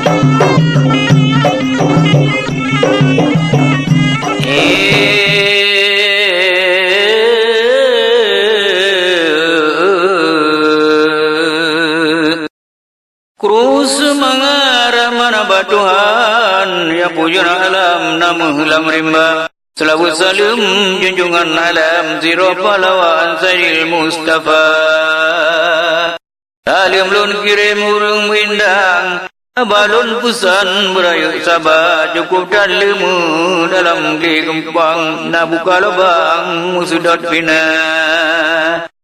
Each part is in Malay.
Krus mengarah mana Tuhan yang puja alam nama lam rimba. Selawat salam junjungan alam zero pahlawan Sayyidil Mustafa. Salim lun kirim urung windang, balon pusan berayuk sabar cukup dan lemu dalam kegempang nak buka lubang musudot bina.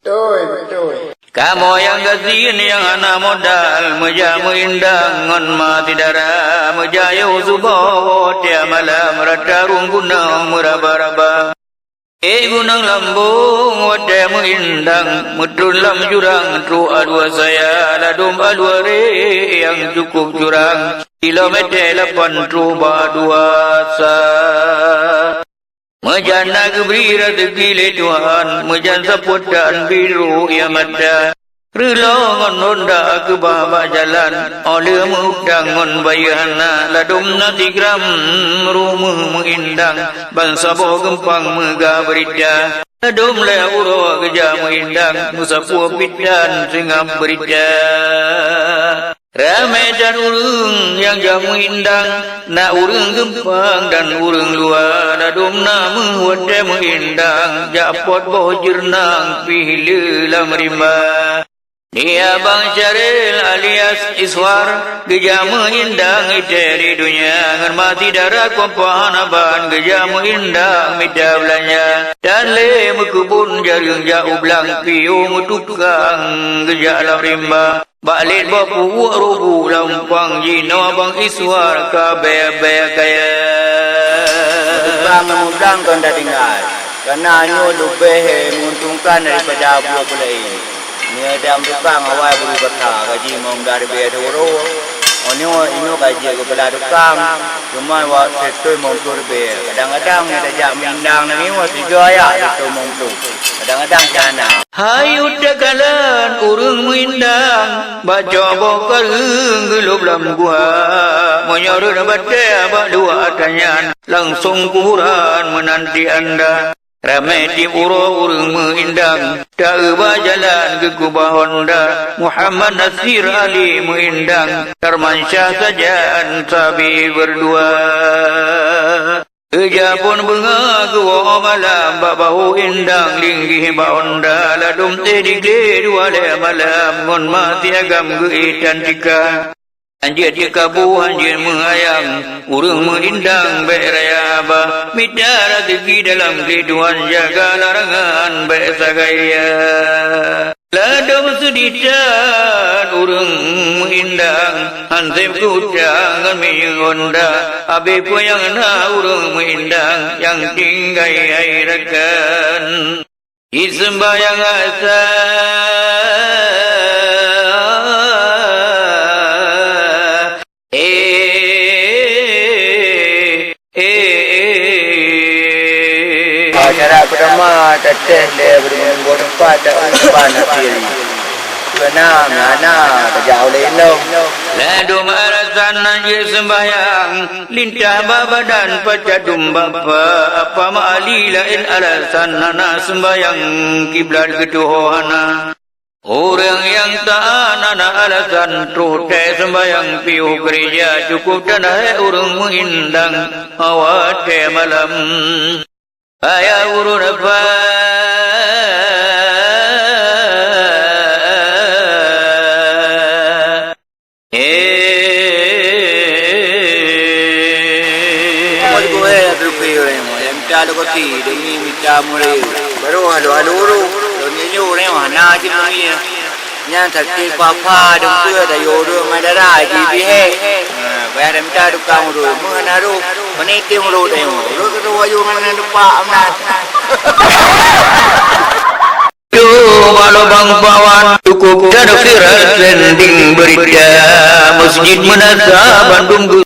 Betul. Kamu yang gazin yang anak modal menjamu indang ngon mati darah menjayu subawa tiap malam rata gunung meraba-raba. Gunung lambung wadamu indang medun lam jurang tru adua saya ladum adua re yang cukup jurang kilometer 8 tru badua sa. Majana gebira tegile Tuhan, majan saputan biru ya mata. Relongon nonda ke bawah jalan, oleh mudangon bayana, ladum nati gram rumah mengindang, bangsa boh gempang mega berita. Ladum le uro geja mengindang, musapu pidan singap berita. Ramai dan urung yang jamu indang, nak urung gempang dan urung luar. Ladum nama wadam indang, japot boh jernang pihil lam rimba. Dia Bang Syaril alias Iswar, gejamu indang iteri dunia. Ngermati darah kompahan aban, gejamu indang mida belanja. Dan le mekubun jaring jauh belang, piu mutukang gejak lam rimba. Balik bapu rubu lampang jino Bang Iswar kabe kaya. Tukang memudang kan dah tinggal. Karena nyo lebih menguntungkan daripada buah pula ini. Ni ada tukang awal beri berkah gaji mau dari biaya dulu. Onyo ino gaji kepala tukang. Cuma wak setui mau berbeza. Kadang-kadang ni tajak mindang ni wak 3 ayat setui mau tu. Kadang-kadang jana. Hayu dekalan urung mindang, baca bokarung gelub lam gua. Menyorot baca dua tanyan, langsung kuburan menanti anda. Ramai di urung mengindang, tak jalan ke kubah Honda. Muhammad Nasir Ali mengindang, Tarmansyah sajaan sabi berdua. Eja pun benga gua malam, babahu indang linggih ba Honda. Ladum tedigli dua le malam, ngon mati agam geitan tika. Anjir dikabu anjir mengayang, urung mengindang baik raya abah. Midara tegi dalam kehidupan jaga larangan baik sagaya. Ladum seditan urung mengindang, hansip kudangan mengondang. Habis pun yang nak urung mengindang, yang tinggai airakan. Isembayang asal. Cara pertama teteh le berminggu tempat tak umpan hasil. Kena mana terjauh leno. Ladum alasan najis sembahyang, lintah badan pacadum bapa. Apa mali lain alasan nana sembahyang kiblat ketuhana. Orang yang tak nana alasan trote sembahyang piu gereja cukup tanah urung mengindang awat malam. Ayah urun apa? Gue berpikir yang minta lokasi demi minta mulai baru halu lo nyanyi orang mana je punya yang sakit papa dengku ada yodo madara jadi he bayar minta tukang uru mana ru meniti uru demo ru kedua yo mana lupa amna Walau bang bawan cukup dan viral trending berita masjid menasa Bandung